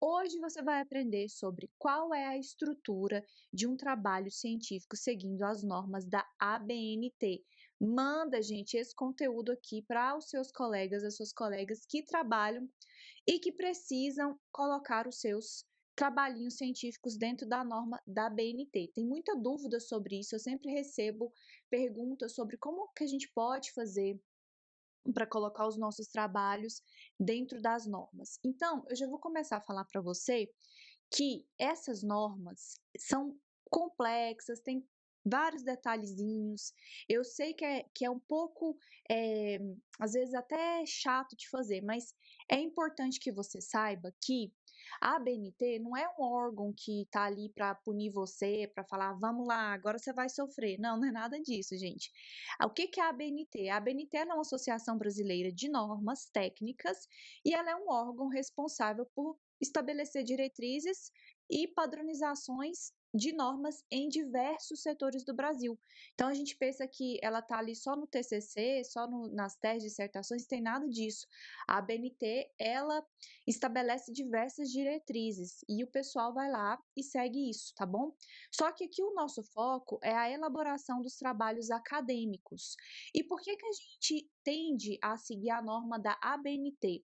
Hoje você vai aprender sobre qual é a estrutura de um trabalho científico seguindo as normas da ABNT. Manda, gente, esse conteúdo aqui para os seus colegas, as suas colegas que trabalham e que precisam colocar os seus trabalhinhos científicos dentro da norma da ABNT. Tem muita dúvida sobre isso, eu sempre recebo perguntas sobre como que a gente pode fazer para colocar os nossos trabalhos dentro das normas. Então, eu já vou começar a falar para você que essas normas são complexas, tem vários detalhezinhos. Eu sei que é um pouco, eh, às vezes até chato de fazer, mas é importante que você saiba que a ABNT não é um órgão que está ali para punir você, para falar: "Vamos lá, agora você vai sofrer". Não, não é nada disso, gente. O que que é a ABNT? A ABNT é uma Associação Brasileira de Normas Técnicas e ela é um órgão responsável por estabelecer diretrizes e padronizações de normas em diversos setores do Brasil. Então a gente pensa que ela está ali só no TCC, só nas teses, dissertações, tem nada disso. A ABNT, ela estabelece diversas diretrizes e o pessoal vai lá e segue isso, tá bom? Só que aqui o nosso foco é a elaboração dos trabalhos acadêmicos. E por que que a gente tende a seguir a norma da ABNT?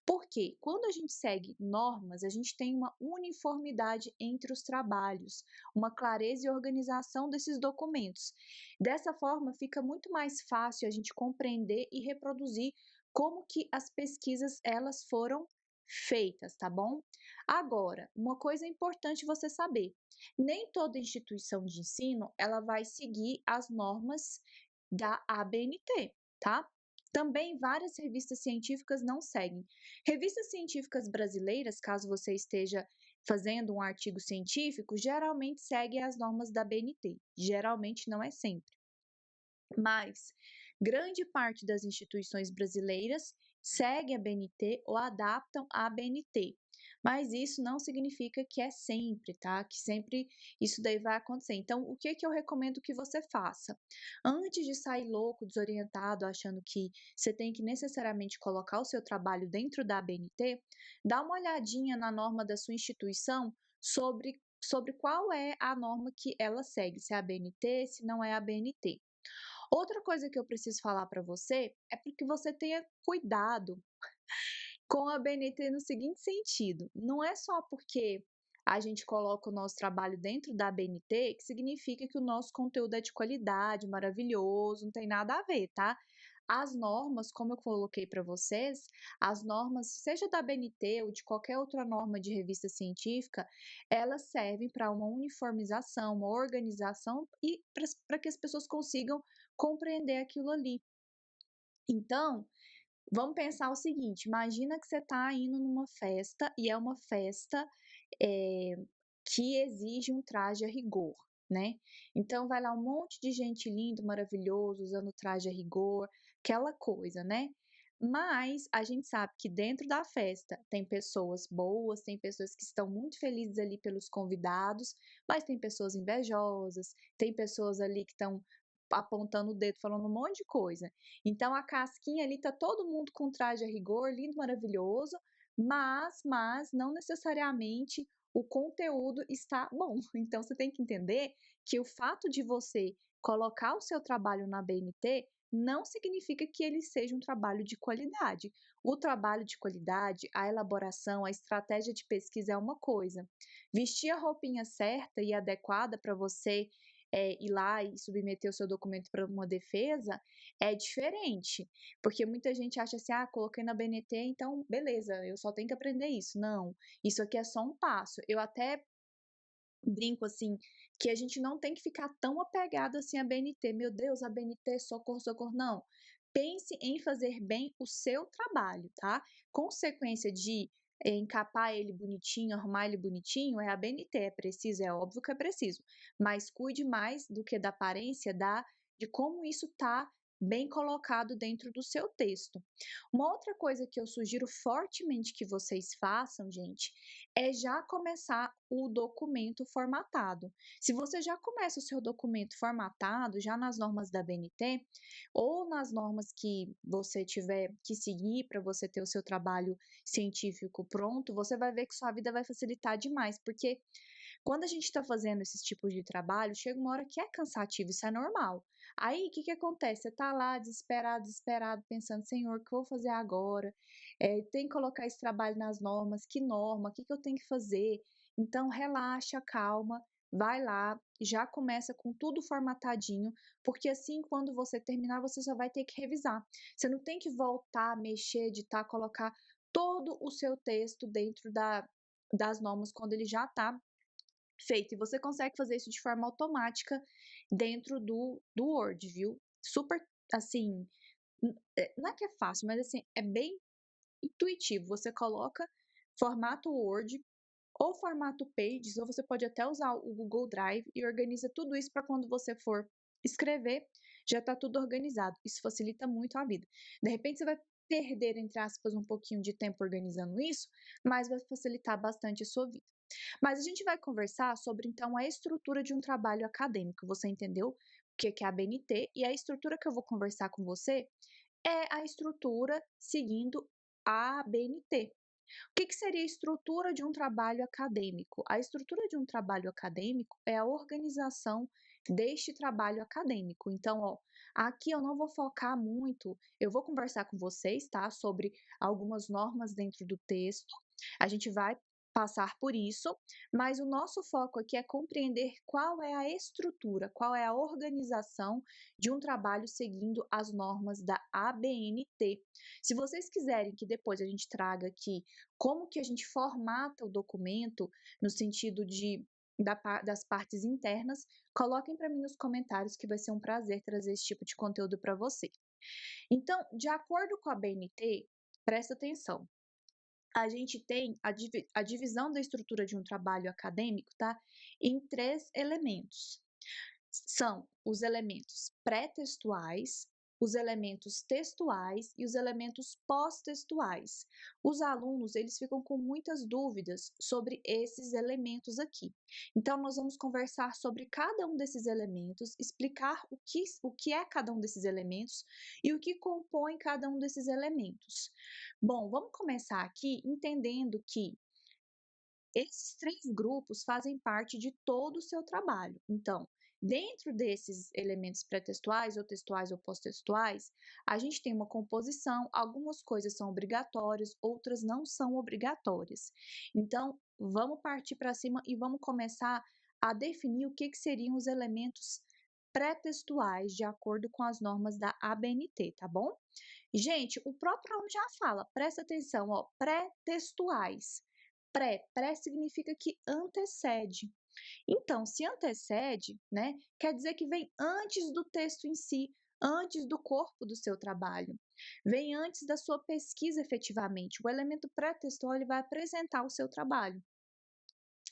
Porque quando a gente segue normas, a gente tem uma uniformidade entre os trabalhos, uma clareza e organização desses documentos. Dessa forma, fica muito mais fácil a gente compreender e reproduzir como que as pesquisas elas foram feitas, tá bom? Agora, uma coisa importante você saber, nem toda instituição de ensino ela vai seguir as normas da ABNT, tá? Também várias revistas científicas não seguem. Revistas científicas brasileiras, caso você esteja fazendo um artigo científico, geralmente seguem as normas da BNT. Geralmente não é sempre. Mas grande parte das instituições brasileiras segue a BNT ou adaptam a BNT. Mas isso não significa que é sempre, tá? Que sempre isso daí vai acontecer. Então, o que que eu recomendo que você faça? Antes de sair louco, desorientado, achando que você tem que necessariamente colocar o seu trabalho dentro da BNT, dá uma olhadinha na norma da sua instituição sobre qual é a norma que ela segue, se é a BNT, se não é a BNT. Outra coisa que eu preciso falar para você é para que você tenha cuidado com a BNT no seguinte sentido: não é só porque a gente coloca o nosso trabalho dentro da BNT que significa que o nosso conteúdo é de qualidade, maravilhoso, não tem nada a ver, tá? As normas, como eu coloquei para vocês, as normas, seja da BNT ou de qualquer outra norma de revista científica, elas servem para uma uniformização, uma organização e para que as pessoas consigam compreender aquilo ali. Então, vamos pensar o seguinte, imagina que você está indo numa festa e é uma festa, eh, que exige um traje a rigor, né. Então vai lá um monte de gente lindo, maravilhoso, usando traje a rigor, aquela coisa, né. Mas a gente sabe que dentro da festa tem pessoas boas, tem pessoas que estão muito felizes ali pelos convidados, mas tem pessoas invejosas, tem pessoas ali que estão apontando o dedo, falando um monte de coisa. Então a casquinha ali tá todo mundo com traje a rigor, lindo, maravilhoso, mas não necessariamente o conteúdo está bom. Então você tem que entender que o fato de você colocar o seu trabalho na BNT não significa que ele seja um trabalho de qualidade. O trabalho de qualidade, a elaboração, a estratégia de pesquisa é uma coisa. Vestir a roupinha certa e adequada para você ir lá e submeter o seu documento para uma defesa é diferente, porque muita gente acha assim: "Ah, coloquei na BNT, então beleza, eu só tenho que aprender isso". Não, isso aqui é só um passo. Eu até brinco, assim, que a gente não tem que ficar tão apegado assim à BNT. "Meu Deus, a BNT, socorro, socorro", não. Pense em fazer bem o seu trabalho, tá. Consequência de encapar ele bonitinho, arrumar ele bonitinho, é a BNT. É preciso? É óbvio que é preciso, mas cuide mais do que da aparência, de como isso tá bem colocado dentro do seu texto. Uma outra coisa que eu sugiro fortemente que vocês façam, gente, é já começar o documento formatado. Se você já começa o seu documento formatado, já nas normas da BNT, ou nas normas que você tiver que seguir para você ter o seu trabalho científico pronto, você vai ver que sua vida vai facilitar demais, porque quando a gente está fazendo esses tipos de trabalho, chega uma hora que é cansativo, isso é normal. Aí, o que que acontece? Você está lá desesperado, desesperado, pensando, Senhor, o que eu vou fazer agora? Tem que colocar esse trabalho nas normas, que norma? O que que eu tenho que fazer? Então, relaxa, calma, vai lá, já começa com tudo formatadinho, porque assim, quando você terminar, você só vai ter que revisar. Você não tem que voltar, mexer, editar, colocar todo o seu texto dentro das normas quando ele já está feito. E você consegue fazer isso de forma automática dentro do Word, viu? Super, assim, não é que é fácil, mas assim, é bem intuitivo. Você coloca, formata o Word ou formato Pages, ou você pode até usar o Google Drive e organiza tudo isso para quando você for escrever, já está tudo organizado. Isso facilita muito a vida. De repente você vai perder, entre aspas, um pouquinho de tempo organizando isso, mas vai facilitar bastante a sua vida. Mas a gente vai conversar sobre, então, a estrutura de um trabalho acadêmico. Você entendeu o que é a BNT? E a estrutura que eu vou conversar com você é a estrutura seguindo a BNT. O que seria a estrutura de um trabalho acadêmico? A estrutura de um trabalho acadêmico é a organização deste trabalho acadêmico. Então, ó, aqui eu não vou focar muito, eu vou conversar com vocês, tá, sobre algumas normas dentro do texto. A gente vai passar por isso, mas o nosso foco aqui é compreender qual é a estrutura, qual é a organização de um trabalho seguindo as normas da ABNT. Se vocês quiserem que depois a gente traga aqui como que a gente formata o documento no sentido das partes internas, coloquem para mim nos comentários que vai ser um prazer trazer esse tipo de conteúdo para você. Então, de acordo com a BNT, presta atenção, a gente tem a divisão da estrutura de um trabalho acadêmico, tá? Em três elementos. São os elementos pré-textuais, os elementos textuais e os elementos pós-textuais. Os alunos, eles ficam com muitas dúvidas sobre esses elementos aqui. Então, nós vamos conversar sobre cada um desses elementos, explicar o que é cada um desses elementos e o que compõe cada um desses elementos. Bom, vamos começar aqui entendendo que esses três grupos fazem parte de todo o seu trabalho. Então, dentro desses elementos pré-textuais, ou textuais ou pós-textuais, a gente tem uma composição, algumas coisas são obrigatórias, outras não são obrigatórias. Então, vamos partir para cima e vamos começar a definir o que seriam os elementos pré-textuais, de acordo com as normas da ABNT, tá bom? Gente, o próprio nome já fala, presta atenção, ó, pré-textuais. Pré significa que antecede. Então, se antecede, né, quer dizer que vem antes do texto em si, antes do corpo do seu trabalho, vem antes da sua pesquisa efetivamente. O elemento pré-textual ele vai apresentar o seu trabalho.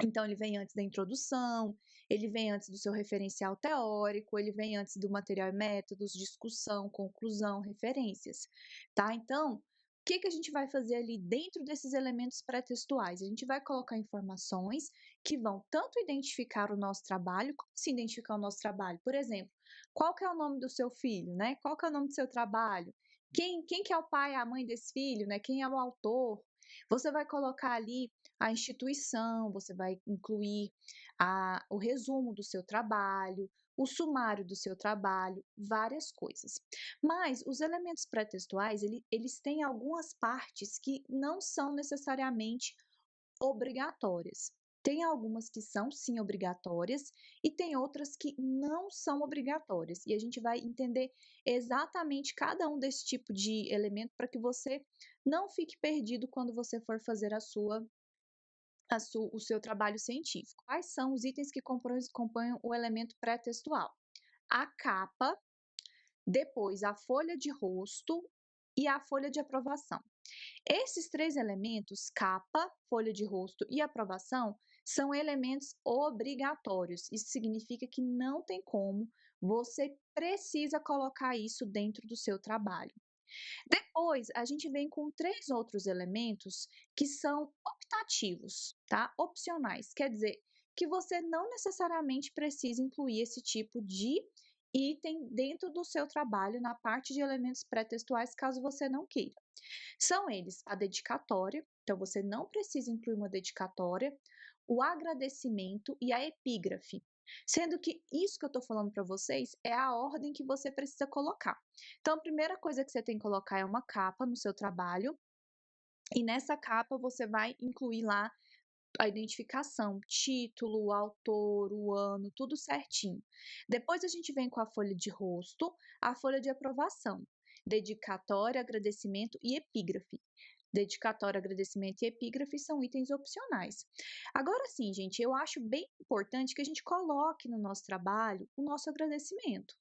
Então, ele vem antes da introdução, ele vem antes do seu referencial teórico, ele vem antes do material e métodos, discussão, conclusão, referências, tá? Então, o que a gente vai fazer ali dentro desses elementos pré-textuais? A gente vai colocar informações que vão tanto identificar o nosso trabalho, como se identificar o nosso trabalho? Por exemplo, qual que é o nome do seu filho, né? Qual que é o nome do seu trabalho? Quem que é o pai e a mãe desse filho, né? Quem é o autor? Você vai colocar ali a instituição, você vai incluir o resumo do seu trabalho, o sumário do seu trabalho, várias coisas. Mas os elementos pré-textuais, eles têm algumas partes que não são necessariamente obrigatórias. Tem algumas que são sim obrigatórias e tem outras que não são obrigatórias. E a gente vai entender exatamente cada um desse tipo de elemento para que você não fique perdido quando você for fazer o seu trabalho científico. Quais são os itens que compõem o elemento pré-textual? A capa, depois a folha de rosto e a folha de aprovação. Esses três elementos, capa, folha de rosto e aprovação, são elementos obrigatórios. Isso significa que não tem como Você precisa colocar isso dentro do seu trabalho. Depois, a gente vem com 3 outros elementos que são optativos, tá, opcionais, quer dizer, que você não necessariamente precisa incluir esse tipo de item dentro do seu trabalho na parte de elementos pré-textuais, caso você não queira. São eles a dedicatória, então você não precisa incluir uma dedicatória, o agradecimento e a epígrafe. Sendo que isso que eu estou falando para vocês é a ordem que você precisa colocar. Então, a primeira coisa que você tem que colocar é uma capa no seu trabalho, e nessa capa você vai incluir lá a identificação, título, o autor, o ano, tudo certinho. Depois a gente vem com a folha de rosto, a folha de aprovação, dedicatória, agradecimento e epígrafe. Dedicatória, agradecimento e epígrafe são itens opcionais. Agora sim, gente, eu acho bem importante que a gente coloque no nosso trabalho o nosso agradecimento.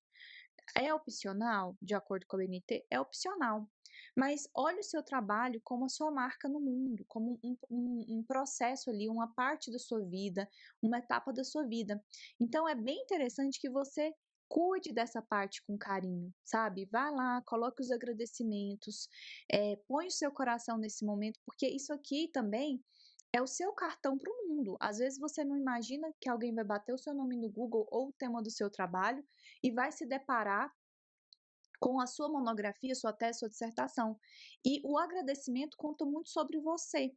É opcional? De acordo com a BNT, é opcional. Mas olhe o seu trabalho como a sua marca no mundo, como um processo ali, uma parte da sua vida, uma etapa da sua vida. Então é bem interessante que você cuide dessa parte com carinho, sabe? Vá lá, coloque os agradecimentos, põe o seu coração nesse momento, porque isso aqui também é o seu cartão para o mundo. Às vezes você não imagina que alguém vai bater o seu nome no Google ou o tema do seu trabalho e vai se deparar com a sua monografia, sua tese, sua dissertação. E o agradecimento conta muito sobre você,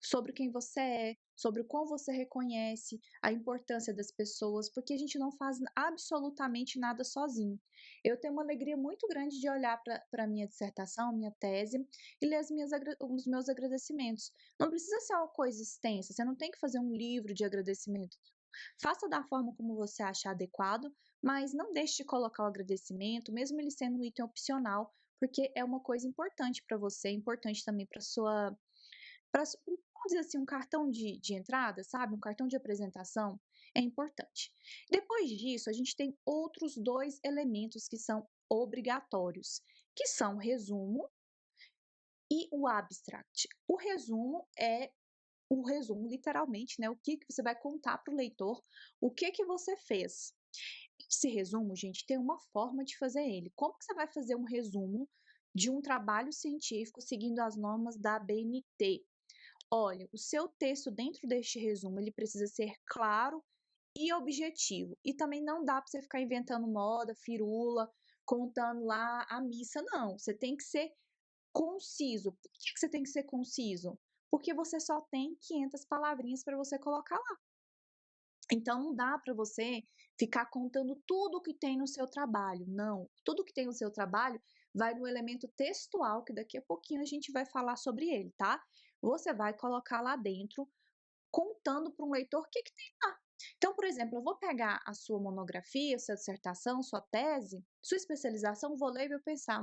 sobre quem você é, sobre o quão você reconhece a importância das pessoas, porque a gente não faz absolutamente nada sozinho. Eu tenho uma alegria muito grande de olhar para a minha dissertação, minha tese, e ler os meus agradecimentos. Não precisa ser uma coisa extensa, você não tem que fazer um livro de agradecimento. Faça da forma como você achar adequado, mas não deixe de colocar o agradecimento, mesmo ele sendo um item opcional, porque é uma coisa importante para você, importante também para sua, vamos dizer assim, um cartão de entrada, sabe? Um cartão de apresentação é importante. Depois disso, a gente tem outros dois elementos que são obrigatórios, que são o resumo e o abstract. O resumo, literalmente, né? O que você vai contar para o leitor, o que você fez. Esse resumo, gente, tem uma forma de fazer ele. Como que você vai fazer um resumo de um trabalho científico seguindo as normas da BNT? Olha, o seu texto dentro deste resumo, ele precisa ser claro e objetivo. E também não dá para você ficar inventando moda, firula, contando lá a missa, não. Você tem que ser conciso. Por que você tem que ser conciso? Porque você só tem 500 palavrinhas para você colocar lá. Então não dá para você ficar contando tudo que tem no seu trabalho, não. Tudo que tem no seu trabalho vai no elemento textual, que daqui a pouquinho a gente vai falar sobre ele, tá? Você vai colocar lá dentro contando para um leitor o que que tem lá. Então, por exemplo, eu vou pegar a sua monografia, sua dissertação, sua tese, sua especialização, vou ler e vou pensar,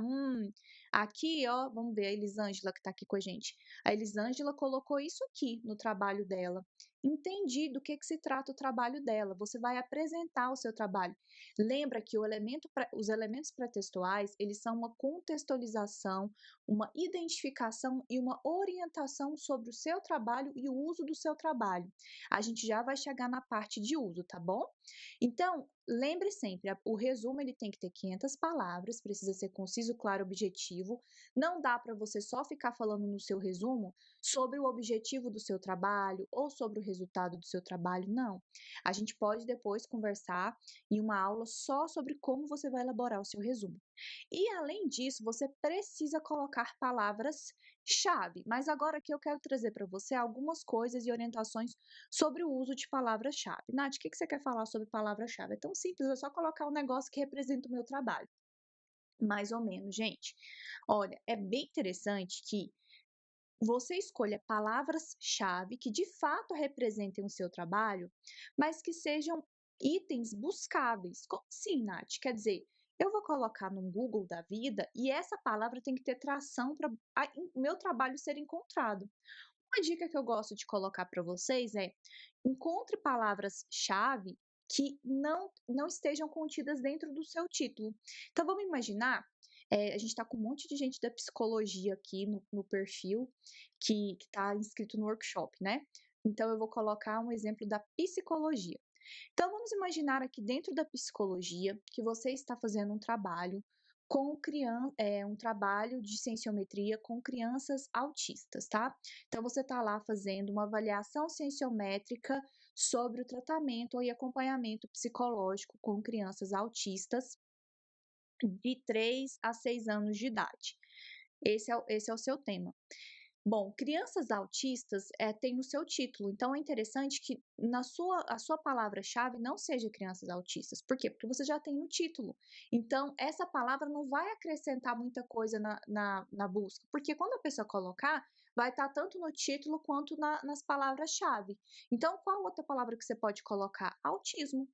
aqui, ó, vamos ver a Elisângela que está aqui com a gente. A Elisângela colocou isso aqui no trabalho dela. Entendi do que se trata o trabalho dela. Você vai apresentar o seu trabalho. Lembra que os elementos pré-textuais, eles são uma contextualização, uma identificação e uma orientação sobre o seu trabalho e o uso do seu trabalho. A gente já vai chegar na parte de uso, tá bom? Então, lembre sempre, o resumo ele tem que ter 500 palavras, precisa ser conciso, claro, objetivo. Não dá para você só ficar falando no seu resumo sobre o objetivo do seu trabalho ou sobre o resultado do seu trabalho, não. A gente pode depois conversar em uma aula só sobre como você vai elaborar o seu resumo. E além disso, você precisa colocar palavras-chave. Mas agora aqui eu quero trazer para você algumas coisas e orientações sobre o uso de palavras-chave. Nath, o que você quer falar sobre palavra-chave? É tão simples, é só colocar um negócio que representa o meu trabalho. Mais ou menos, gente. Olha, é bem interessante que você escolha palavras-chave que de fato representem o seu trabalho, mas que sejam itens buscáveis. Como assim, Nath? Quer dizer, eu vou colocar no Google da vida e essa palavra tem que ter tração para o meu trabalho ser encontrado. Uma dica que eu gosto de colocar para vocês é: encontre palavras-chave que não estejam contidas dentro do seu título. Então vamos imaginar, a gente está com um monte de gente da psicologia aqui no perfil que está inscrito no workshop, né? Então eu vou colocar um exemplo da psicologia. Então, vamos imaginar aqui dentro da psicologia que você está fazendo um trabalho um trabalho de cienciometria com crianças autistas, tá? Então, você está lá fazendo uma avaliação cienciométrica sobre o tratamento e acompanhamento psicológico com crianças autistas de 3 a 6 anos de idade. Esse é o seu tema. Bom, crianças autistas tem no seu título, então é interessante que a sua palavra-chave não seja crianças autistas. Por quê? Porque você já tem no título. Então, essa palavra não vai acrescentar muita coisa na busca, porque quando a pessoa colocar, vai estar tanto no título quanto nas palavras-chave. Então, qual outra palavra que você pode colocar? Autismo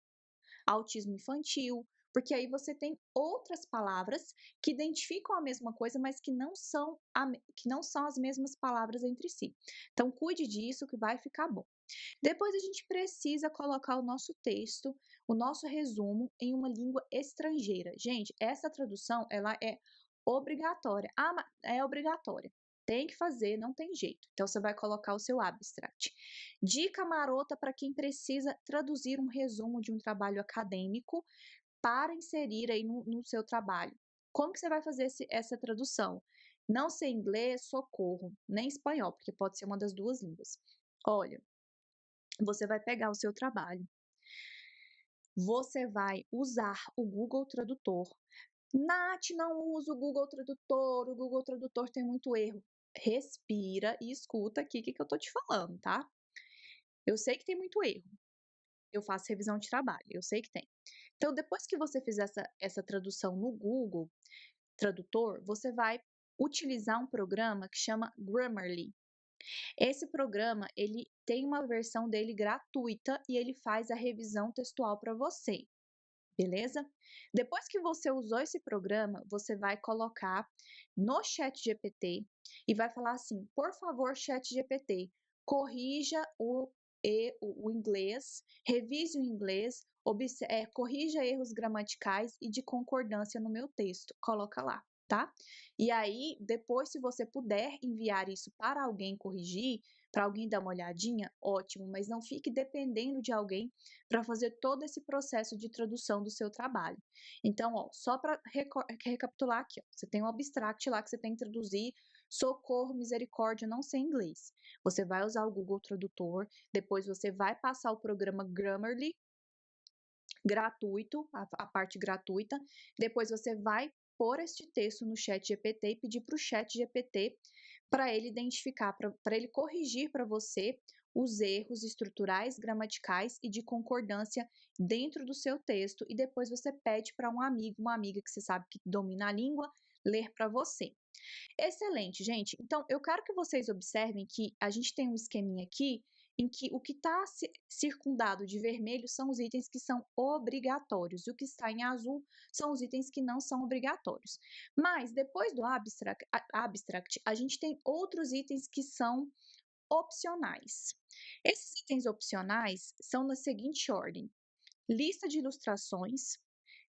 infantil, porque aí você tem outras palavras que identificam a mesma coisa, mas que não são as mesmas palavras entre si. Então, cuide disso que vai ficar bom. Depois a gente precisa colocar o nosso texto, o nosso resumo em uma língua estrangeira. Gente, essa tradução ela é obrigatória. É obrigatória. Tem que fazer, não tem jeito. Então você vai colocar o seu abstract. Dica marota para quem precisa traduzir um resumo de um trabalho acadêmico para inserir aí no seu trabalho. Como que você vai fazer essa tradução? Não sei inglês, socorro, nem espanhol, porque pode ser uma das duas línguas. Olha, você vai pegar o seu trabalho, você vai usar o Google Tradutor. Nath, não uso o Google Tradutor tem muito erro. Respira e escuta aqui o que eu tô te falando, tá? Eu sei que tem muito erro. Eu faço revisão de trabalho, eu sei que tem. Então, depois que você fizer essa tradução no Google Tradutor, você vai utilizar um programa que chama Grammarly. Esse programa, ele tem uma versão dele gratuita e ele faz a revisão textual para você, beleza? Depois que você usou esse programa, você vai colocar no ChatGPT e vai falar assim: por favor, ChatGPT, corrija o inglês, revise o inglês, corrija erros gramaticais e de concordância no meu texto. Coloca lá, tá? E aí, depois, se você puder enviar isso para alguém corrigir, para alguém dar uma olhadinha, ótimo, mas não fique dependendo de alguém para fazer todo esse processo de tradução do seu trabalho. Então, ó, só para recapitular aqui, ó, você tem um abstract lá que você tem que traduzir, socorro, misericórdia, não sei inglês. Você vai usar o Google Tradutor, depois você vai passar o programa Grammarly, gratuito, a parte gratuita, depois você vai pôr este texto no chat GPT e pedir para o chat GPT para ele identificar, para ele corrigir para você os erros estruturais, gramaticais e de concordância dentro do seu texto e depois você pede para um amigo, uma amiga que você sabe que domina a língua, ler para você. Excelente, gente. Então, eu quero que vocês observem que a gente tem um esqueminha aqui em que o que está circundado de vermelho são os itens que são obrigatórios, e o que está em azul são os itens que não são obrigatórios. Mas depois do abstract, a gente tem outros itens que são opcionais. Esses itens opcionais são na seguinte ordem: lista de ilustrações,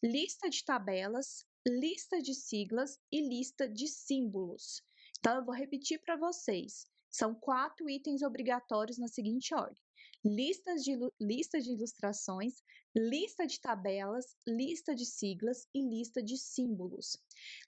lista de tabelas, lista de siglas e lista de símbolos. Então, eu vou repetir para vocês. São 4 itens obrigatórios na seguinte ordem: lista de ilustrações, lista de tabelas, lista de siglas e lista de símbolos.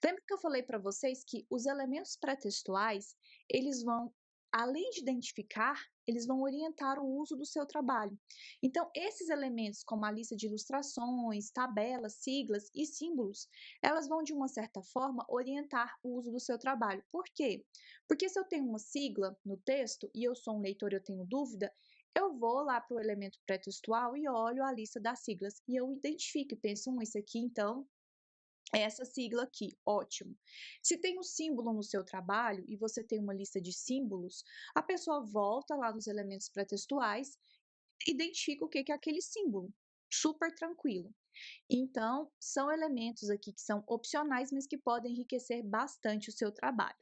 Lembra que eu falei para vocês que os elementos pré-textuais, eles vão, além de identificar, eles vão orientar o uso do seu trabalho. Então, esses elementos, como a lista de ilustrações, tabelas, siglas e símbolos, elas vão, de uma certa forma, orientar o uso do seu trabalho. Por quê? Porque se eu tenho uma sigla no texto e eu sou um leitor e eu tenho dúvida, eu vou lá para o elemento pré-textual e olho a lista das siglas e eu identifico e penso, esse aqui, então, é essa sigla aqui, ótimo. Se tem um símbolo no seu trabalho e você tem uma lista de símbolos, a pessoa volta lá nos elementos pré-textuais, identifica o que é aquele símbolo. Super tranquilo. Então, são elementos aqui que são opcionais, mas que podem enriquecer bastante o seu trabalho.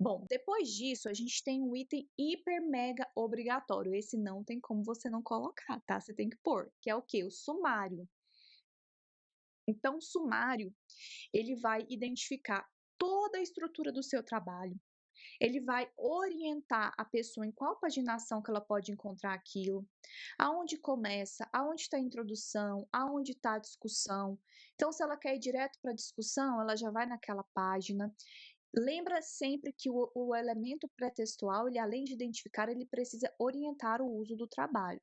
Bom, depois disso, a gente tem um item hiper mega obrigatório. Esse não tem como você não colocar, tá? Você tem que pôr, que é o quê? O sumário. Então, o sumário, ele vai identificar toda a estrutura do seu trabalho, Ele vai orientar a pessoa em qual paginação que ela pode encontrar aquilo, aonde começa, aonde está a introdução, aonde está a discussão. Então, se ela quer ir direto para a discussão, ela já vai naquela página. Lembra sempre que o elemento pré-textual, ele além de identificar, ele precisa orientar o uso do trabalho.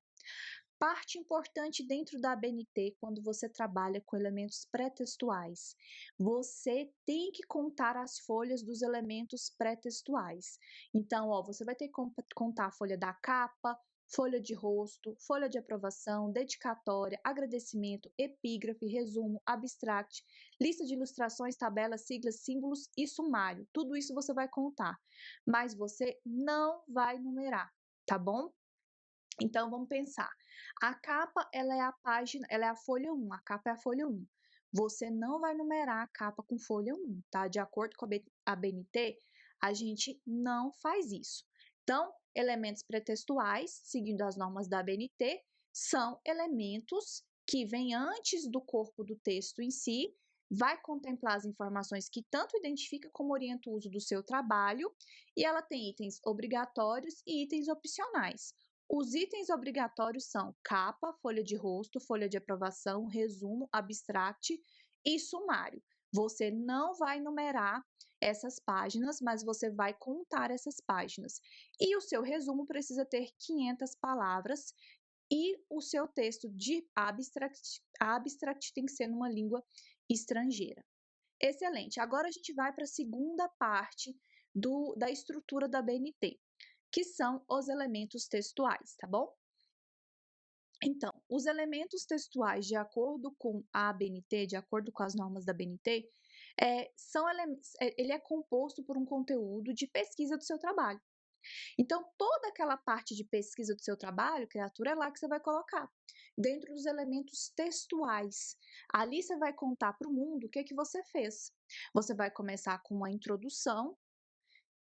Parte importante dentro da ABNT, quando você trabalha com elementos pré-textuais, você tem que contar as folhas dos elementos pré-textuais. Então, ó, você vai ter que contar a folha da capa, folha de rosto, folha de aprovação, dedicatória, agradecimento, epígrafe, resumo, abstract, lista de ilustrações, tabelas, siglas, símbolos e sumário. Tudo isso você vai contar, mas você não vai numerar, tá bom? Então vamos pensar. A capa, ela é a página, ela é a folha 1, a capa é a folha 1. Você não vai numerar a capa com folha 1, tá? De acordo com a BNT, a gente não faz isso. Então, elementos pretextuais, seguindo as normas da BNT, são elementos que vêm antes do corpo do texto em si, vai contemplar as informações que tanto identifica como orienta o uso do seu trabalho, e ela tem itens obrigatórios e itens opcionais. Os itens obrigatórios são capa, folha de rosto, folha de aprovação, resumo, abstract e sumário. Você não vai numerar essas páginas, mas você vai contar essas páginas. E o seu resumo precisa ter 500 palavras e o seu texto de abstract tem que ser numa língua estrangeira. Excelente. Agora a gente vai para a segunda parte da estrutura da BNT, que são os elementos textuais, tá bom? Então, os elementos textuais, de acordo com a ABNT, de acordo com as normas da ABNT, ele é composto por um conteúdo de pesquisa do seu trabalho. Então, toda aquela parte de pesquisa do seu trabalho, criatura, é lá que você vai colocar, dentro dos elementos textuais. Ali você vai contar para o mundo o que que você fez. Você vai começar com uma introdução.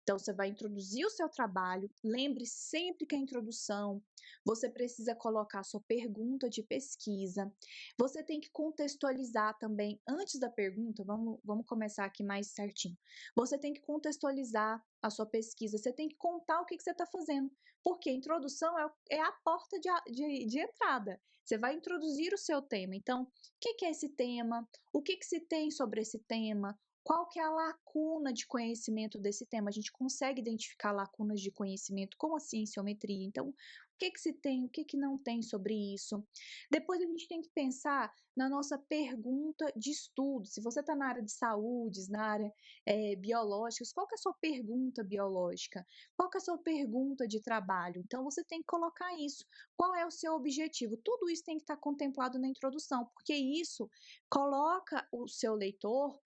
Então, você vai introduzir o seu trabalho. Lembre sempre que a introdução, você precisa colocar a sua pergunta de pesquisa. Você tem que contextualizar também, antes da pergunta, vamos começar aqui mais certinho. Você tem que contextualizar a sua pesquisa, você tem que contar o que você está fazendo, porque a introdução é a porta de entrada. Você vai introduzir o seu tema. Então, o que é esse tema? O que se tem sobre esse tema? Qual que é a lacuna de conhecimento desse tema? A gente consegue identificar lacunas de conhecimento com a cienciometria. Então, o que se tem, o que não tem sobre isso? Depois a gente tem que pensar na nossa pergunta de estudo. Se você está na área de saúde, na área biológica, qual que é a sua pergunta biológica? Qual que é a sua pergunta de trabalho? Então, você tem que colocar isso. Qual é o seu objetivo? Tudo isso tem que estar contemplado na introdução, porque isso coloca o seu leitor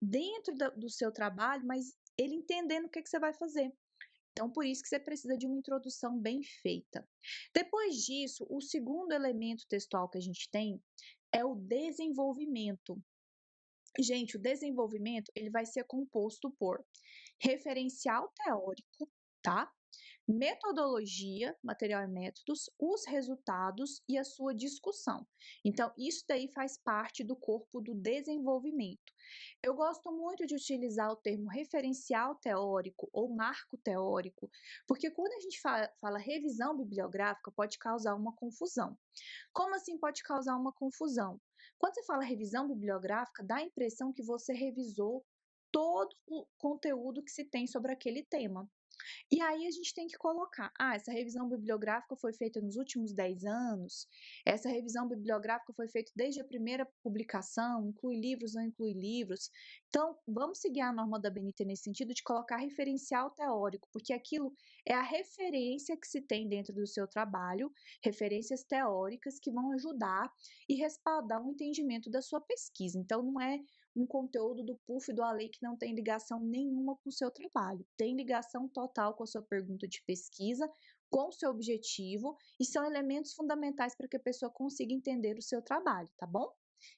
dentro do seu trabalho, mas ele entendendo o que você vai fazer. Então, por isso que você precisa de uma introdução bem feita. Depois disso, o segundo elemento textual que a gente tem é o desenvolvimento. Gente, o desenvolvimento ele vai ser composto por referencial teórico, tá? Metodologia, material e métodos, os resultados e a sua discussão. Então, isso daí faz parte do corpo do desenvolvimento. Eu gosto muito de utilizar o termo referencial teórico ou marco teórico, porque quando a gente fala revisão bibliográfica, pode causar uma confusão. Como assim pode causar uma confusão? Quando você fala revisão bibliográfica, dá a impressão que você revisou todo o conteúdo que se tem sobre aquele tema. E aí a gente tem que colocar, essa revisão bibliográfica foi feita nos últimos 10 anos, essa revisão bibliográfica foi feita desde a primeira publicação, inclui livros, não inclui livros. Então, vamos seguir a norma da BNT nesse sentido de colocar referencial teórico, porque aquilo é a referência que se tem dentro do seu trabalho, referências teóricas que vão ajudar e respaldar o entendimento da sua pesquisa. Então, não é um conteúdo do PUF e do ALEI que não tem ligação nenhuma com o seu trabalho. Tem ligação total com a sua pergunta de pesquisa, com o seu objetivo, e são elementos fundamentais para que a pessoa consiga entender o seu trabalho, tá bom?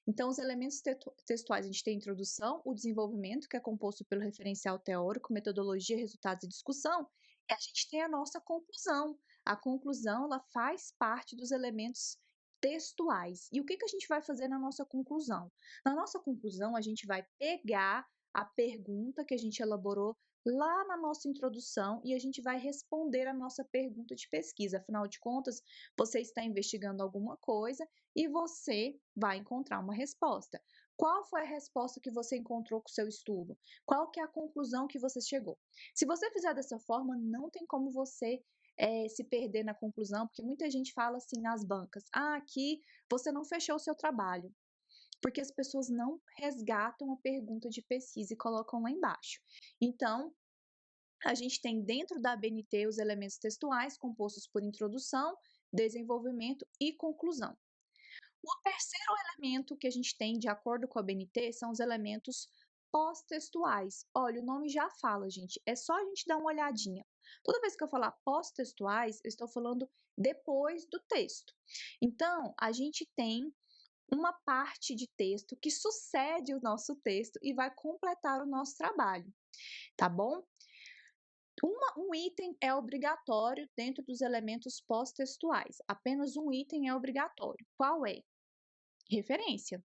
Então, os elementos textuais, a gente tem a introdução, o desenvolvimento, que é composto pelo referencial teórico, metodologia, resultados e discussão, e a gente tem a nossa conclusão. A conclusão, ela faz parte dos elementos textuais. E o que a gente vai fazer na nossa conclusão? Na nossa conclusão, a gente vai pegar a pergunta que a gente elaborou lá na nossa introdução e a gente vai responder a nossa pergunta de pesquisa. Afinal de contas, você está investigando alguma coisa e você vai encontrar uma resposta. Qual foi a resposta que você encontrou com o seu estudo? Qual que é a conclusão que você chegou? Se você fizer dessa forma, não tem como você se perder na conclusão, porque muita gente fala assim nas bancas: ah, aqui você não fechou o seu trabalho, porque as pessoas não resgatam a pergunta de pesquisa e colocam lá embaixo. Então, a gente tem dentro da ABNT os elementos textuais compostos por introdução, desenvolvimento e conclusão. O terceiro elemento que a gente tem, de acordo com a ABNT, são os elementos pós-textuais. Olha, o nome já fala, gente, é só a gente dar uma olhadinha. Toda vez que eu falar pós-textuais, eu estou falando depois do texto. Então, a gente tem uma parte de texto que sucede o nosso texto e vai completar o nosso trabalho, tá bom? Um item é obrigatório dentro dos elementos pós-textuais. Apenas um item é obrigatório. Qual é? Referência.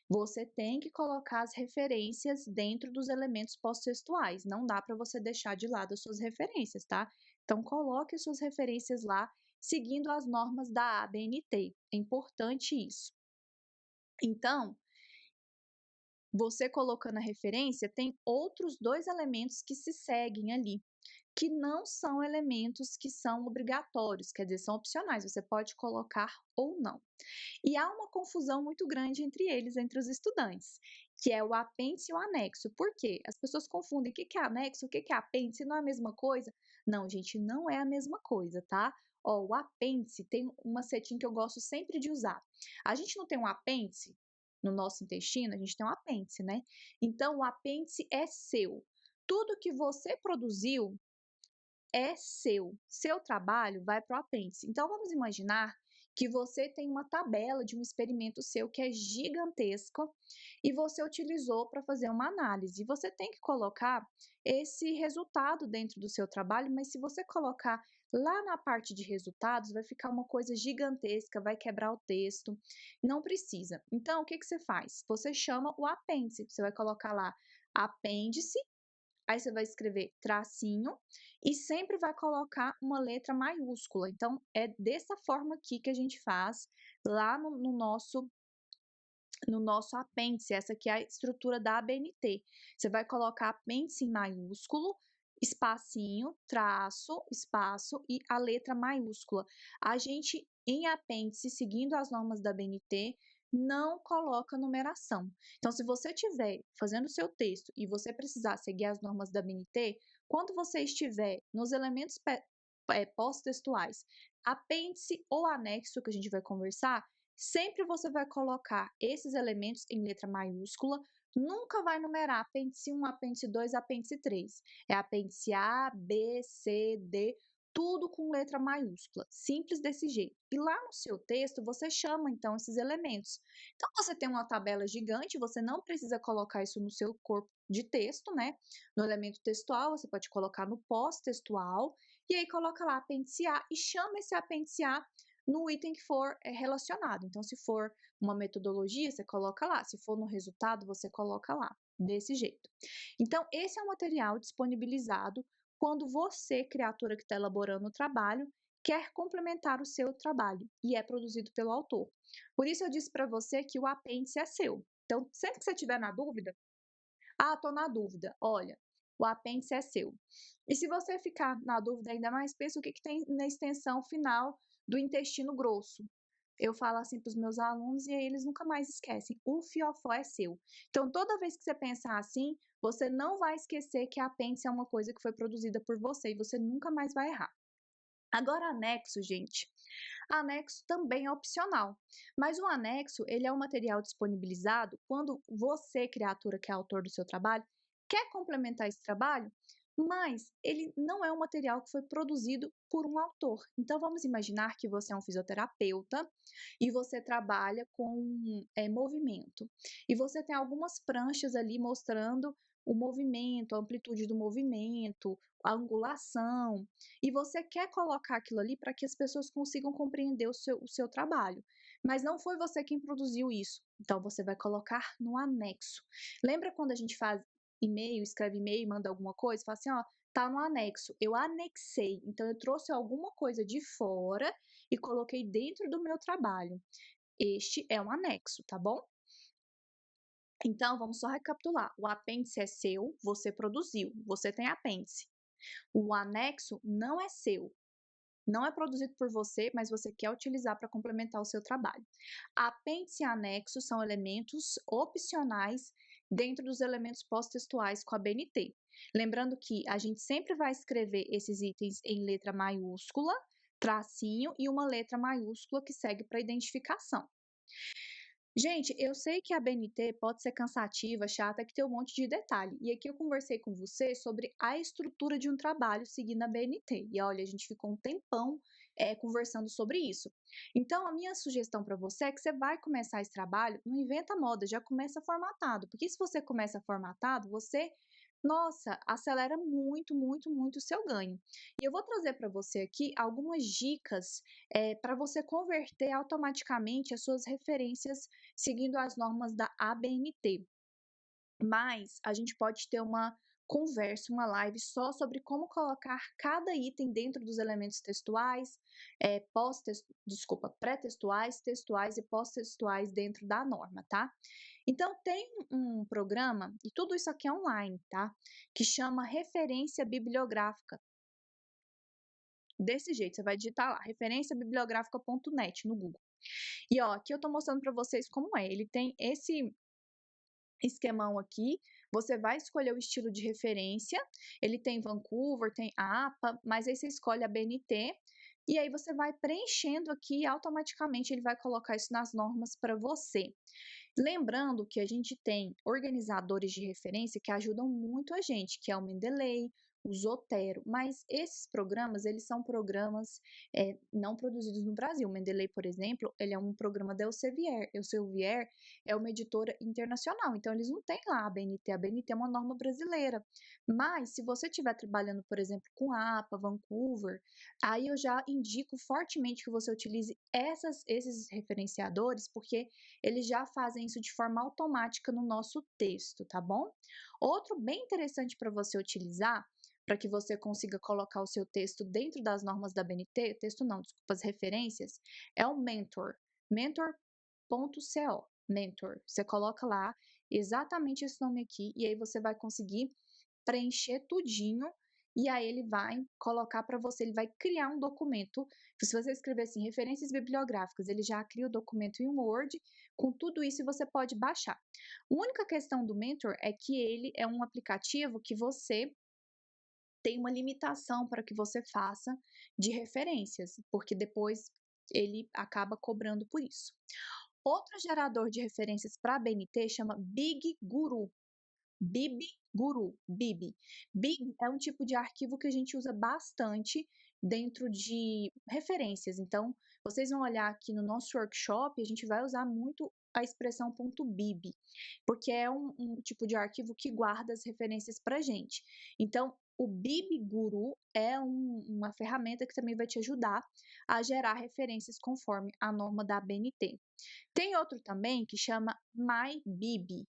Você tem que colocar as referências dentro dos elementos pós-textuais. Não dá para você deixar de lado as suas referências, tá? Então, coloque as suas referências lá, seguindo as normas da ABNT. É importante isso. Então, você colocando a referência, tem outros dois elementos que se seguem ali, que não são elementos que são obrigatórios, quer dizer, são opcionais, você pode colocar ou não. E há uma confusão muito grande entre eles, entre os estudantes, que é o apêndice e o anexo. Por quê? As pessoas confundem o que é anexo, o que é apêndice, não é a mesma coisa? Não, gente, não é a mesma coisa, tá? Ó, o apêndice tem uma setinha que eu gosto sempre de usar. A gente não tem um apêndice no nosso intestino, a gente tem um apêndice, né? Então, o apêndice é seu. Tudo que você produziu é seu. Seu trabalho vai para o apêndice. Então, vamos imaginar que você tem uma tabela de um experimento seu que é gigantesca e você utilizou para fazer uma análise. Você tem que colocar esse resultado dentro do seu trabalho, mas se você colocar lá na parte de resultados, vai ficar uma coisa gigantesca, vai quebrar o texto. Não precisa. Então, o que você faz? Você chama o apêndice. Você vai colocar lá apêndice. Aí você vai escrever tracinho e sempre vai colocar uma letra maiúscula. Então, é dessa forma aqui que a gente faz lá no nosso apêndice. Essa aqui é a estrutura da ABNT. Você vai colocar apêndice em maiúsculo, espacinho, traço, espaço e a letra maiúscula. A gente, em apêndice, seguindo as normas da ABNT, não coloca numeração. Então, se você estiver fazendo o seu texto e você precisar seguir as normas da ABNT, quando você estiver nos elementos pós-textuais, apêndice ou anexo que a gente vai conversar, sempre você vai colocar esses elementos em letra maiúscula, nunca vai numerar apêndice 1, apêndice 2, apêndice 3. É apêndice A, B, C, D, tudo com letra maiúscula, simples desse jeito. E lá no seu texto você chama então esses elementos. Então você tem uma tabela gigante, você não precisa colocar isso no seu corpo de texto, né? No elemento textual, você pode colocar no pós-textual, e aí coloca lá apêndice A e chama esse apêndice A no item que for relacionado. Então, se for uma metodologia, você coloca lá. Se for no resultado, você coloca lá. Desse jeito. Então, esse é o material disponibilizado quando você, criatura que está elaborando o trabalho, quer complementar o seu trabalho e é produzido pelo autor. Por isso, eu disse para você que o apêndice é seu. Então, sempre que você estiver na dúvida, estou na dúvida. Olha, o apêndice é seu. E se você ficar na dúvida ainda mais, pensa o que tem na extensão final do intestino grosso. Eu falo assim para os meus alunos e aí eles nunca mais esquecem. O fiofó é seu. Então, toda vez que você pensar assim, você não vai esquecer que a apêndice é uma coisa que foi produzida por você e você nunca mais vai errar. Agora, anexo, gente. Anexo também é opcional, mas o anexo ele é um material disponibilizado quando você, criatura que é autor do seu trabalho, quer complementar esse trabalho, mas ele não é um material que foi produzido por um autor. Então vamos imaginar que você é um fisioterapeuta e você trabalha com movimento. E você tem algumas pranchas ali mostrando o movimento, a amplitude do movimento, a angulação, e você quer colocar aquilo ali para que as pessoas consigam compreender o seu trabalho. Mas não foi você quem produziu isso. Então você vai colocar no anexo. Lembra quando a gente e-mail, escreve e-mail, manda alguma coisa, fala assim: "Ó, tá no anexo". Eu anexei, então eu trouxe alguma coisa de fora e coloquei dentro do meu trabalho. Este é um anexo, tá bom? Então vamos só recapitular. O apêndice é seu, você produziu, você tem apêndice. O anexo não é seu, não é produzido por você, mas você quer utilizar para complementar o seu trabalho. Apêndice e anexo são elementos opcionais dentro dos elementos pós-textuais com a BNT. Lembrando que a gente sempre vai escrever esses itens em letra maiúscula, tracinho e uma letra maiúscula que segue para identificação. Gente, eu sei que a BNT pode ser cansativa, chata, que tem um monte de detalhe. E aqui eu conversei com você sobre a estrutura de um trabalho seguindo a BNT. E olha, a gente ficou um tempão conversando sobre isso. Então, a minha sugestão para você é que você vai começar esse trabalho, não inventa moda, já começa formatado. Porque se você começa formatado, você, nossa, acelera muito, muito, muito o seu ganho. E eu vou trazer para você aqui algumas dicas para você converter automaticamente as suas referências seguindo as normas da ABNT. Mas a gente pode ter uma conversa, uma live só sobre como colocar cada item dentro dos elementos textuais, desculpa, pré-textuais, textuais e pós-textuais dentro da norma, tá? Então tem um programa, e tudo isso aqui é online, tá? Que chama referência bibliográfica. Desse jeito, você vai digitar lá, referenciabibliográfica.net no Google. E ó, aqui eu tô mostrando para vocês como é. Ele tem esse esquemão aqui, você vai escolher o estilo de referência, ele tem Vancouver, tem APA, mas aí você escolhe a BNT, e aí você vai preenchendo aqui e automaticamente ele vai colocar isso nas normas para você. Lembrando que a gente tem organizadores de referência que ajudam muito a gente, que é o Mendeley, o Zotero, mas esses programas, eles são programas não produzidos no Brasil. O Mendeley, por exemplo, ele é um programa da Elsevier. Elsevier é uma editora internacional, então eles não têm lá a BNT é uma norma brasileira. Mas se você estiver trabalhando, por exemplo, com APA, Vancouver, aí eu já indico fortemente que você utilize esses referenciadores, porque eles já fazem isso de forma automática no nosso texto, tá bom? Outro bem interessante para você utilizar, para que você consiga colocar o seu texto dentro das normas da BNT, texto não, desculpa, as referências, é o Mentor, mentor.co, Mentor. Você coloca lá exatamente esse nome aqui e aí você vai conseguir preencher tudinho e aí ele vai colocar para você, ele vai criar um documento. Se você escrever assim, referências bibliográficas, ele já cria o documento em um Word com tudo isso e você pode baixar. A única questão do Mentor é que ele é um aplicativo que você tem uma limitação para que você faça de referências, porque depois ele acaba cobrando por isso. Outro gerador de referências para BNT chama Big Guru. Bib Guru, Bib. Bib é um tipo de arquivo que a gente usa bastante dentro de referências. Então, vocês vão olhar aqui no nosso workshop, a gente vai usar muito a expressão .bib, porque é um tipo de arquivo que guarda as referências para gente. Então, o Bib Guru é uma ferramenta que também vai te ajudar a gerar referências conforme a norma da BNT. Tem outro também que chama MyBib.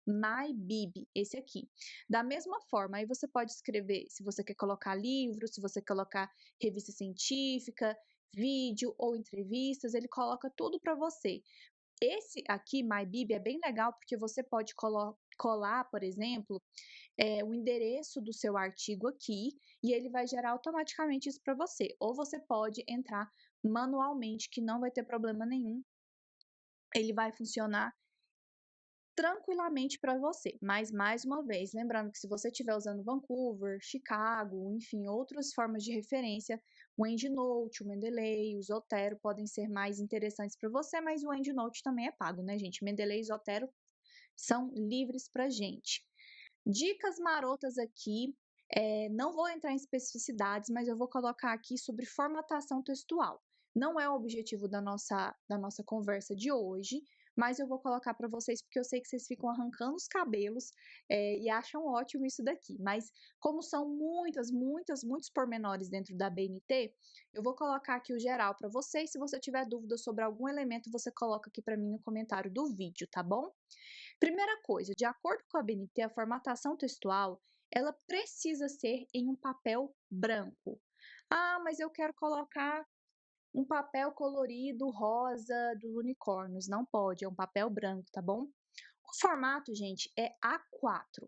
MyBib, esse aqui. Da mesma forma, aí você pode escrever se você quer colocar livro, se você quer colocar revista científica, vídeo ou entrevistas, ele coloca tudo para você. Esse aqui, MyBib, é bem legal porque você pode colar, por exemplo, o endereço do seu artigo aqui e ele vai gerar automaticamente isso para você. Ou você pode entrar manualmente, que não vai ter problema nenhum. Ele vai funcionar tranquilamente para você. Mas, mais uma vez, lembrando que se você estiver usando Vancouver, Chicago, enfim, outras formas de referência, o EndNote, o Mendeley, o Zotero podem ser mais interessantes para você, mas o EndNote também é pago, né, gente? Mendeley e Zotero são livres para gente. Dicas marotas aqui, não vou entrar em especificidades, mas eu vou colocar aqui sobre formatação textual. Não é o objetivo da nossa conversa de hoje, mas eu vou colocar para vocês porque eu sei que vocês ficam arrancando os cabelos e acham ótimo isso daqui. Mas como são muitos pormenores dentro da BNT, eu vou colocar aqui o geral para vocês. Se você tiver dúvida sobre algum elemento, você coloca aqui para mim no comentário do vídeo, tá bom? Primeira coisa, de acordo com a BNT, a formatação textual, ela precisa ser em um papel branco. Ah, mas eu quero colocar um papel colorido rosa dos unicórnios. Não pode, é um papel branco, tá bom? O formato, gente, é A4.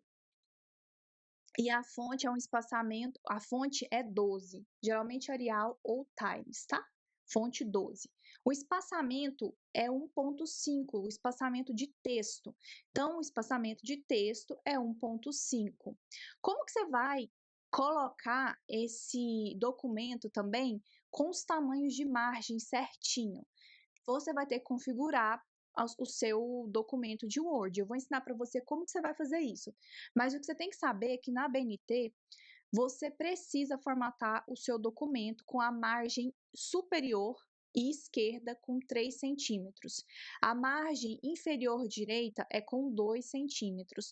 E a fonte é um espaçamento, a fonte é 12, geralmente Arial ou Times, tá? Fonte 12. O espaçamento é 1.5, o espaçamento de texto. Então, o espaçamento de texto é 1.5. Como que você vai colocar esse documento também com os tamanhos de margem certinho? Você vai ter que configurar o seu documento de Word. Eu vou ensinar para você como que você vai fazer isso. Mas o que você tem que saber é que na BNT você precisa formatar o seu documento com a margem superior e esquerda com 3 centímetros. A margem inferior direita é com 2 centímetros.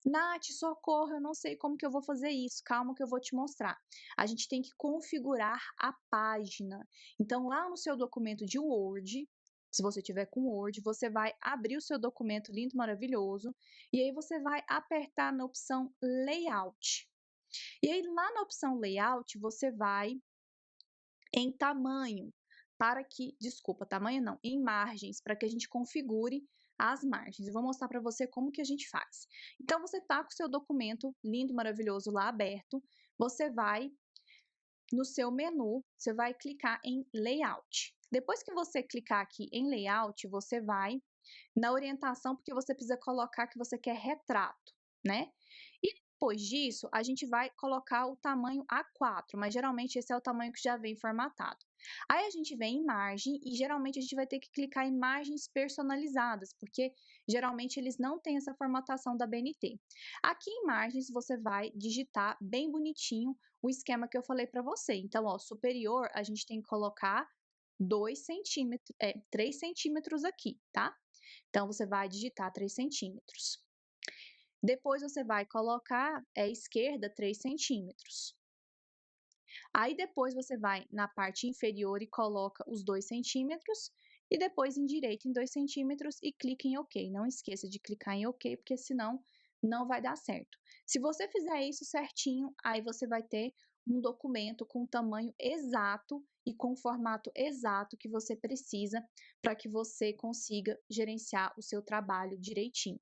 Nath, socorro, eu não sei como que eu vou fazer isso. Calma que eu vou te mostrar. A gente tem que configurar a página. Então, lá no seu documento de Word, se você tiver com Word, você vai abrir o seu documento lindo, maravilhoso, e aí você vai apertar na opção Layout. E aí, lá na opção Layout, você vai em tamanho, para que, desculpa, tamanho não, em margens, para que a gente configure as margens. Eu vou mostrar para você como que a gente faz. Então, você tá com o seu documento lindo, maravilhoso lá aberto, você vai no seu menu, você vai clicar em Layout. Depois que você clicar aqui em Layout, você vai na orientação, porque você precisa colocar que você quer retrato, né? E depois disso, a gente vai colocar o tamanho A4, mas geralmente esse é o tamanho que já vem formatado. Aí a gente vem em margem e geralmente a gente vai ter que clicar em margens personalizadas, porque geralmente eles não têm essa formatação da BNT. Aqui em margens você vai digitar bem bonitinho o esquema que eu falei para você. Então, ó, superior a gente tem que colocar 2 centímetros, 3 centímetros aqui, tá? Então, você vai digitar 3 centímetros. Depois, você vai colocar esquerda 3 centímetros. Aí, depois, você vai na parte inferior e coloca os 2 centímetros. E depois, em direita, em 2 centímetros e clica em OK. Não esqueça de clicar em OK, porque senão não vai dar certo. Se você fizer isso certinho, aí você vai ter um documento com o tamanho exato e com o formato exato que você precisa para que você consiga gerenciar o seu trabalho direitinho.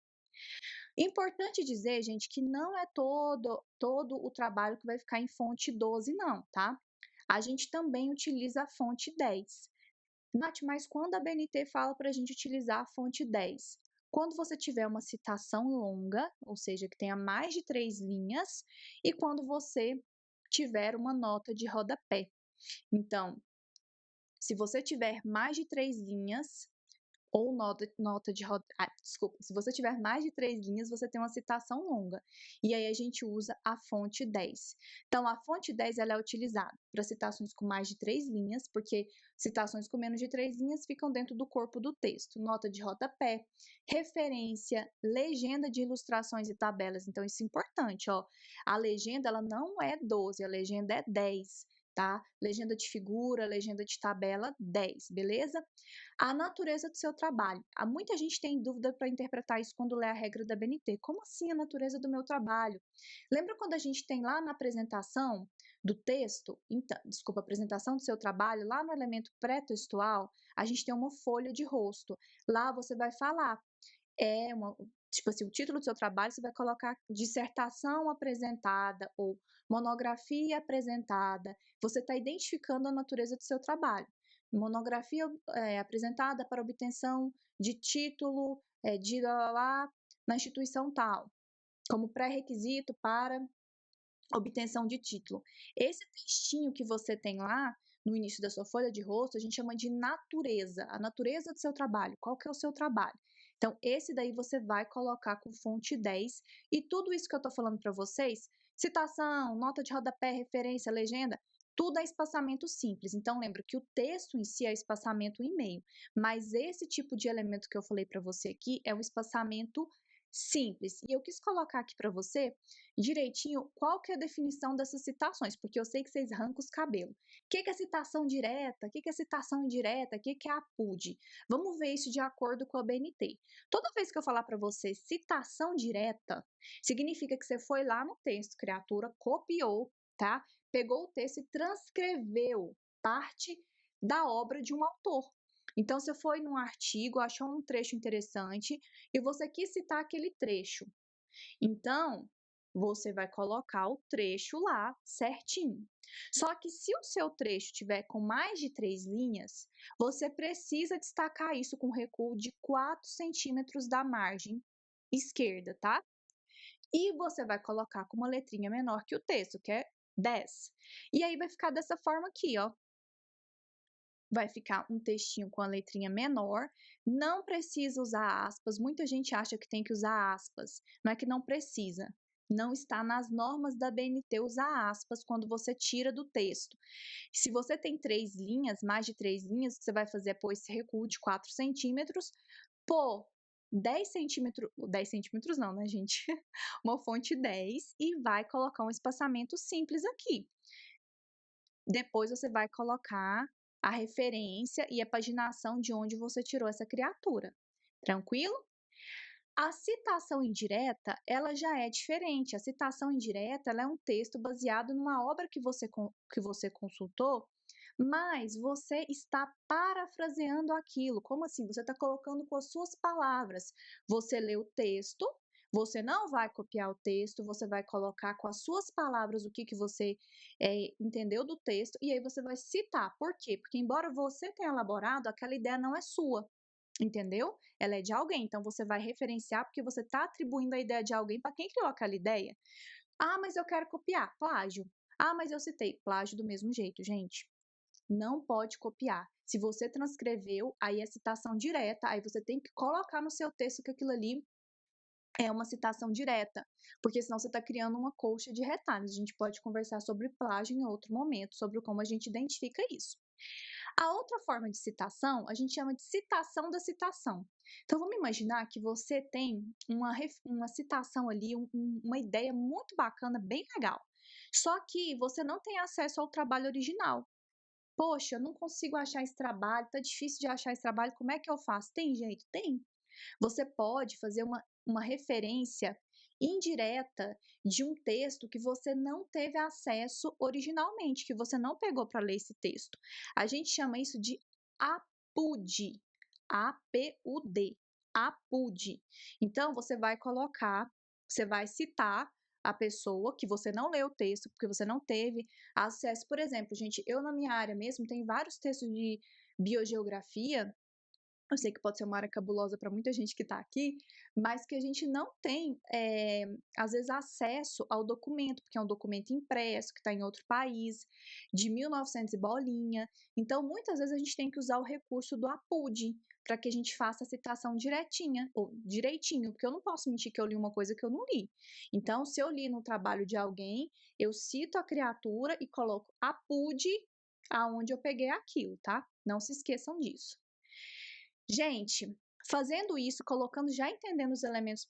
Importante dizer, gente, que não é todo o trabalho que vai ficar em fonte 12, não, tá? A gente também utiliza a fonte 10. Nath, mas quando a BNT fala para a gente utilizar a fonte 10? Quando você tiver uma citação longa, ou seja, que tenha mais de 3 linhas, e quando você tiver uma nota de rodapé. Então, se você tiver mais de 3 linhas, ou nota de desculpa, se você tiver mais de 3 linhas, você tem uma citação longa. E aí a gente usa a fonte 10. Então, a fonte 10 ela é utilizada para citações com mais de 3 linhas, porque citações com menos de 3 linhas ficam dentro do corpo do texto. Nota de rodapé, referência, legenda de ilustrações e tabelas. Então, isso é importante, ó. A legenda ela não é 12, a legenda é 10. Tá? Legenda de figura, legenda de tabela, 10, beleza? A natureza do seu trabalho. Há muita gente tem dúvida para interpretar isso quando lê a regra da BNT. Como assim a natureza do meu trabalho? Lembra quando a gente tem lá na apresentação do texto, então, desculpa, apresentação do seu trabalho, lá no elemento pré-textual, a gente tem uma folha de rosto. Lá você vai falar, tipo assim, o título do seu trabalho, você vai colocar dissertação apresentada ou monografia apresentada. Você está identificando a natureza do seu trabalho. Monografia apresentada para obtenção de título de lá na instituição tal, como pré-requisito para obtenção de título. Esse textinho que você tem lá no início da sua folha de rosto, a gente chama de natureza, a natureza do seu trabalho, qual que é o seu trabalho. Então, esse daí você vai colocar com fonte 10 e tudo isso que eu estou falando para vocês, citação, nota de rodapé, referência, legenda, tudo é espaçamento simples. Então, lembra que o texto em si é espaçamento e meio, mas esse tipo de elemento que eu falei para você aqui é o espaçamento Simples. E eu quis colocar aqui para você direitinho qual que é a definição dessas citações, porque eu sei que vocês arrancam os cabelos. O que que é citação direta? O que que é citação indireta? O que que é APUD? Vamos ver isso de acordo com a BNT. Toda vez que eu falar para você citação direta, significa que você foi lá no texto, criatura, copiou, tá? Pegou o texto e transcreveu parte da obra de um autor. Então, você foi num artigo, achou um trecho interessante e você quis citar aquele trecho. Então, você vai colocar o trecho lá certinho. Só que se o seu trecho tiver com mais de 3 linhas, você precisa destacar isso com recuo de 4 centímetros da margem esquerda, tá? E você vai colocar com uma letrinha menor que o texto, que é 10. E aí vai ficar dessa forma aqui, ó. Vai ficar um textinho com a letrinha menor, não precisa usar aspas, muita gente acha que tem que usar aspas, não é que não precisa, não está nas normas da BNT usar aspas quando você tira do texto. Se você tem 3 linhas, mais de 3 linhas, o que você vai fazer é pôr esse recuo de 4 centímetros, pôr 10 centímetros, 10 centímetros não, né, gente? Uma fonte 10 e vai colocar um espaçamento simples aqui. Depois você vai colocar a referência e a paginação de onde você tirou essa criatura. Tranquilo? A citação indireta, ela já é diferente. A citação indireta, ela é um texto baseado numa obra que você consultou, mas você está parafraseando aquilo. Como assim? Você está colocando com as suas palavras. Você lê o texto, você não vai copiar o texto, você vai colocar com as suas palavras o que você entendeu do texto, e aí você vai citar. Por quê? Porque embora você tenha elaborado, aquela ideia não é sua. Entendeu? Ela é de alguém, então você vai referenciar porque você está atribuindo a ideia de alguém para quem criou aquela ideia. Ah, mas eu quero copiar, plágio. Ah, mas eu citei, plágio do mesmo jeito, gente. Não pode copiar. Se você transcreveu, aí é citação direta, aí você tem que colocar no seu texto que aquilo ali é uma citação direta, porque senão você está criando uma colcha de retalhos. A gente pode conversar sobre plágio em outro momento, sobre como a gente identifica isso. A outra forma de citação, a gente chama de citação da citação. Então, vamos imaginar que você tem uma citação ali, uma ideia muito bacana, bem legal. Só que você não tem acesso ao trabalho original. Poxa, eu não consigo achar esse trabalho, tá difícil de achar esse trabalho, como é que eu faço? Tem jeito? Tem. Você pode fazer uma referência indireta de um texto que você não teve acesso originalmente, que você não pegou para ler esse texto. A gente chama isso de APUD. APUD. APUD. Então, você vai citar a pessoa que você não leu o texto, porque você não teve acesso. Por exemplo, gente, eu na minha área mesmo tenho vários textos de biogeografia. Eu sei que pode ser uma área cabulosa para muita gente que está aqui, mas que a gente não tem, às vezes, acesso ao documento, porque é um documento impresso, que está em outro país, de 1900 e bolinha. Então, muitas vezes, a gente tem que usar o recurso do APUD, para que a gente faça a citação direitinha, ou direitinho, porque eu não posso mentir que eu li uma coisa que eu não li. Então, se eu li no trabalho de alguém, eu cito a criatura e coloco APUD aonde eu peguei aquilo, tá? Não se esqueçam disso. Gente, fazendo isso, colocando, já entendendo os elementos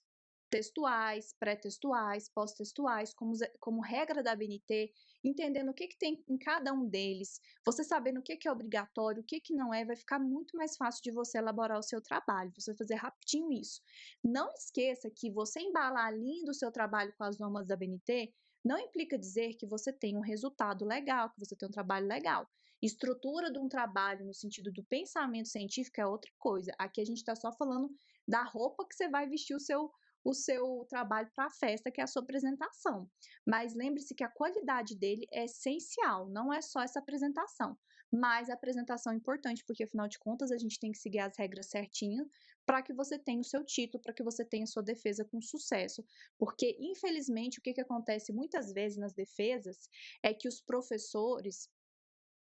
textuais, pré-textuais, pós-textuais, como regra da BNT, entendendo o que tem em cada um deles, você sabendo o que é obrigatório, o que não é, vai ficar muito mais fácil de você elaborar o seu trabalho, você vai fazer rapidinho isso. Não esqueça que você embalar lindo o seu trabalho com as normas da BNT não implica dizer que você tem um resultado legal, que você tem um trabalho legal. Estrutura de um trabalho no sentido do pensamento científico é outra coisa. Aqui a gente está só falando da roupa que você vai vestir o seu trabalho para a festa, que é a sua apresentação. Mas lembre-se que a qualidade dele é essencial, não é só essa apresentação. Mas a apresentação é importante, porque afinal de contas a gente tem que seguir as regras certinho para que você tenha o seu título, para que você tenha a sua defesa com sucesso. Porque, infelizmente, o que acontece muitas vezes nas defesas é que os professores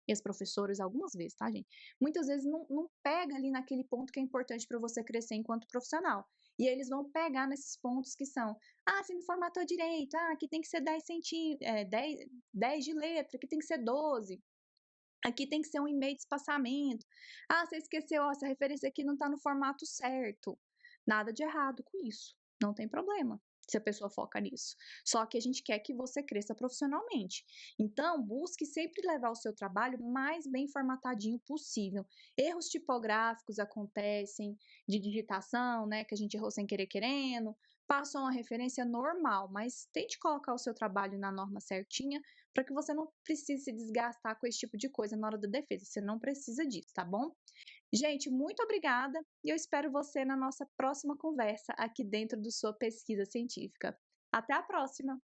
e as professoras algumas vezes, tá, gente? Muitas vezes não pega ali naquele ponto que é importante para você crescer enquanto profissional. E eles vão pegar nesses pontos que são: ah, você não formatou direito, ah, aqui tem que ser 10 centímetros, 10 de letra, aqui tem que ser 12, aqui tem que ser 1,5 de espaçamento. Ah, você esqueceu, ó, essa referência aqui não está no formato certo. Nada de errado com isso. não tem problema se a pessoa foca nisso. Só que a gente quer que você cresça profissionalmente. Então, busque sempre levar o seu trabalho mais bem formatadinho possível. Erros tipográficos acontecem, de digitação, né, que a gente errou sem querer querendo, passou uma referência normal, mas tente colocar o seu trabalho na norma certinha para que você não precise se desgastar com esse tipo de coisa na hora da defesa. Você não precisa disso, tá bom? Gente, muito obrigada e eu espero você na nossa próxima conversa aqui dentro do Sua Pesquisa Científica. Até a próxima!